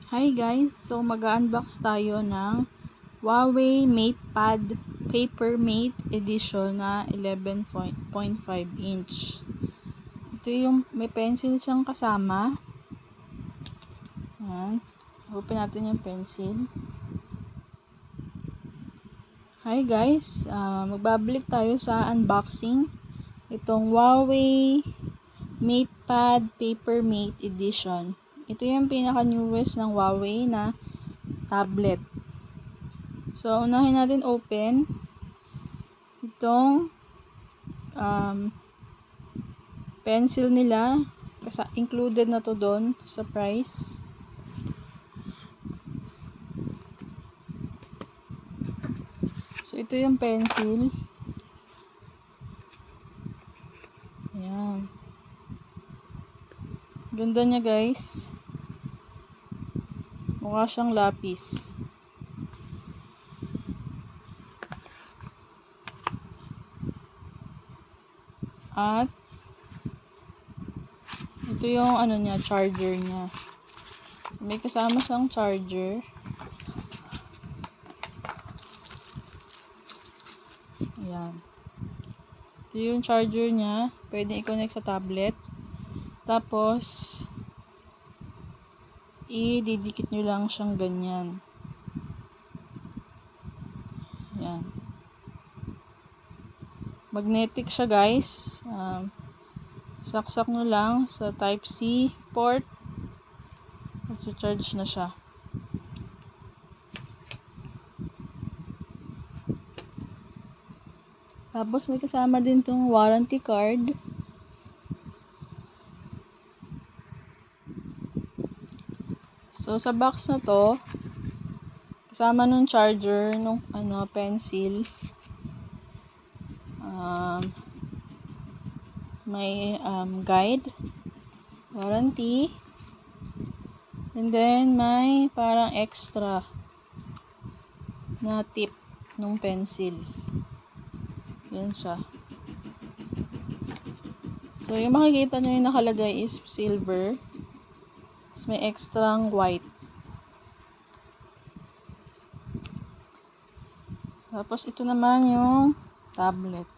Hi guys! So mag-unbox tayo ng Huawei MatePad Paper Mate Edition na 11.5 inch. Ito yung may pencil siyang kasama. Ayan. Open natin yung pencil. Hi guys! Magbabalik tayo sa unboxing. Itong Huawei MatePad Paper Mate Edition. Ito yung pinaka-newest ng Huawei na tablet. So, unahin natin open itong pencil nila. Kasi included na to doon sa price. So, ito yung pencil. Ayan. Ganda niya guys. Mukha siyang lapis. At ito yung niya, charger niya. May kasama siyang charger. Ayan. Ito yung charger niya. Pwede i-connect sa tablet. Tapos ididikit nyo lang siyang ganyan. Ayan. Magnetic siya guys. Saksak nyo lang sa Type-C port. Mag-charge na siya. Tapos may kasama din tong warranty card. So sa box na to, kasama nung charger, nung pencil. May guide, warranty, and then may parang extra na tip nung pencil. Yan siya. So yung makikita nyo yung nakalagay is silver. Tapos may extrang white. Tapos ito naman yung tablet.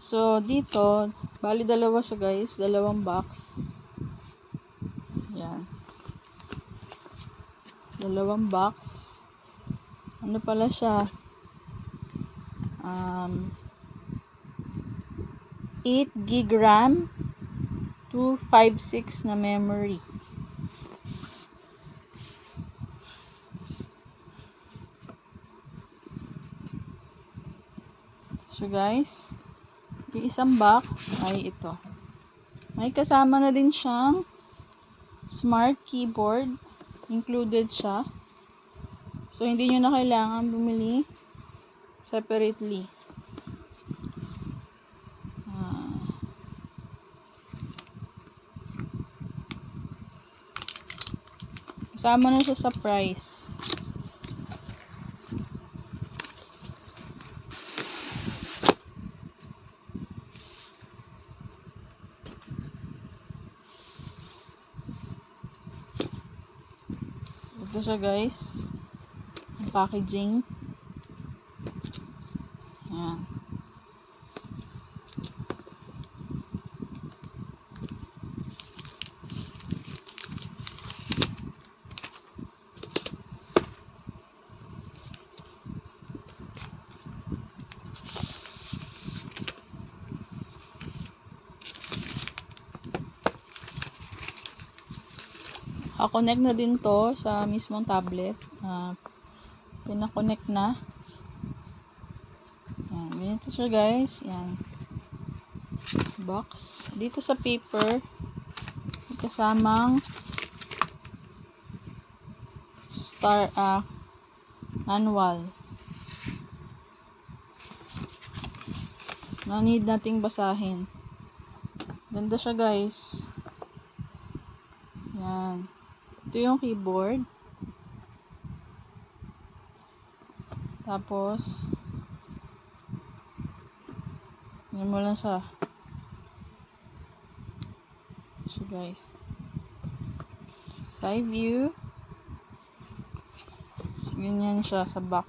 So dito, bali dalawa siya guys, dalawang box. Yan. Dalawang box. Ano pala siya? 8 GB RAM, 256 na memory. So guys, yung isang box ay ito. May kasama na din siyang smart keyboard. Included siya. So hindi nyo na kailangan bumili separately. Kasama na siya sa price. Ito siya guys. Ang packaging. Ayan. Connect na din to sa mismong tablet. Pinakonect na. Yan. Ganito siya guys. Yan. Box. Dito sa paper, kasamang manual. Na need nating basahin. Ganda siya guys. Yan. Ito yung keyboard. Tapos yan mo lang siya. So guys, Side view. Ganyan siya sa back.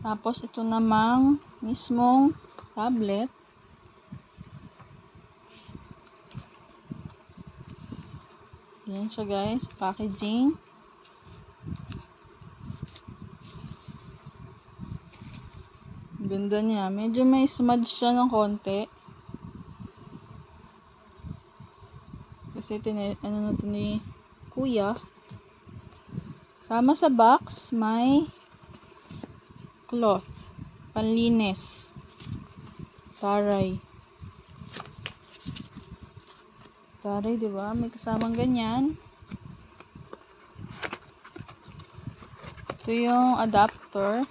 Tapos, ito namang mismong tablet. Yan siya guys, packaging. Ganda niya. Medyo may smudge siya ng konti. Kasi ano na ito ni Kuya. Sama sa box, may cloth. Panlinis. Taray. Taray, diba? May kasamang ganyan. Ito yung adapter.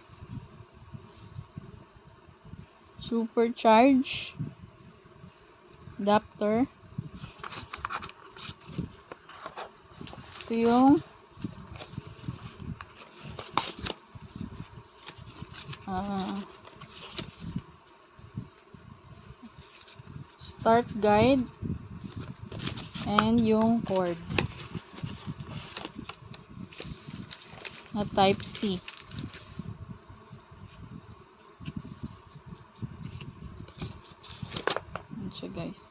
Supercharge. Adapter. Ito yung start guide and yung cord na type C. Yan siya guys,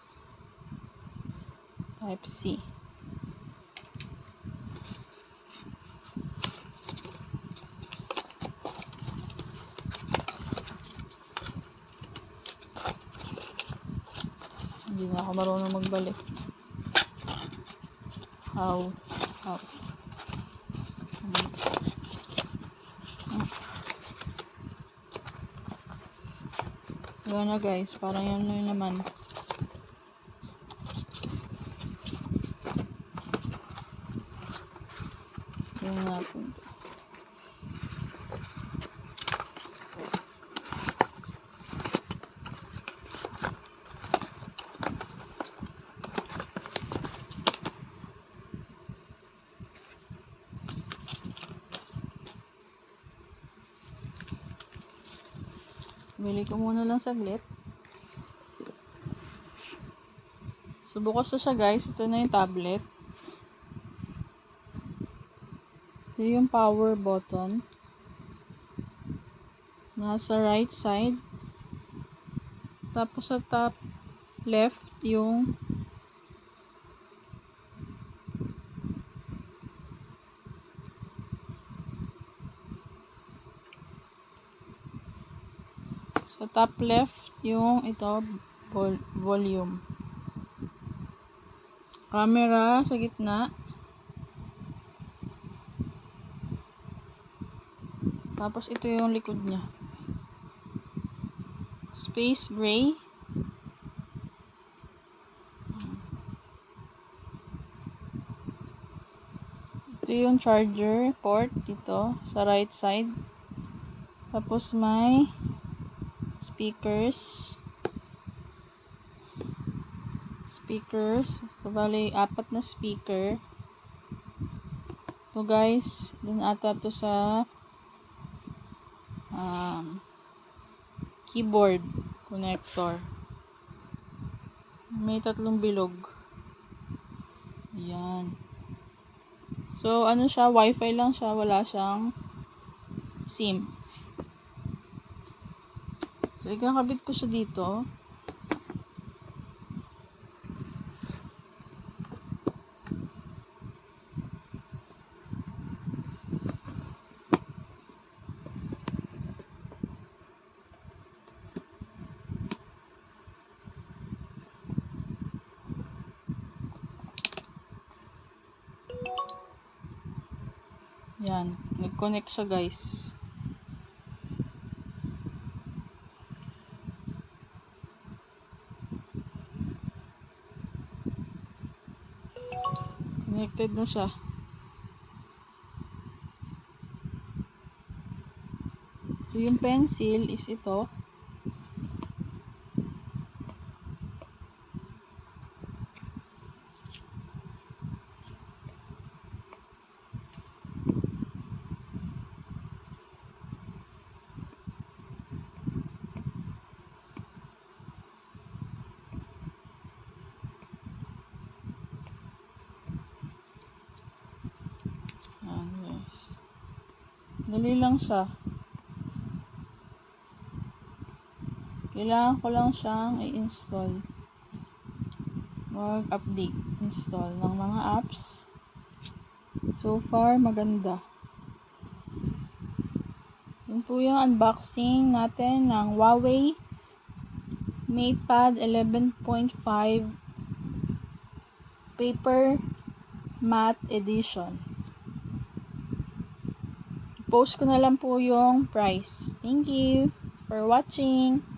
type C. Hindi na ako marunong magbalik. How? Wala na guys, parang yan na yung naman. Tingnan natin ito. Bili ko muna lang saglit. So, bukas na siya guys. Ito na yung tablet. Ito yung power button. Nasa right side. Tapos sa top left yung ito volume. Camera sa gitna. Tapos ito yung likod niya. Space gray. Ito yung charger port dito sa right side. Tapos may speakers. So, bali, 4 na speaker. So, guys, dun ata to sa keyboard connector. May 3 bilog. Ayan. So, ano siya? Wi-Fi lang siya. Wala siyang SIM. So, ikakabit ko siya dito. Yan. Nag-connect siya guys. Connected na siya. So, yung pencil is ito. Dali lang siya. Kailangan ko lang siyang i-install. Mag-update. Install ng mga apps. So far, maganda. Yun po yung unboxing natin ng Huawei MatePad 11.5 Paper Matte Edition. Post ko na lang po yung price. Thank you for watching.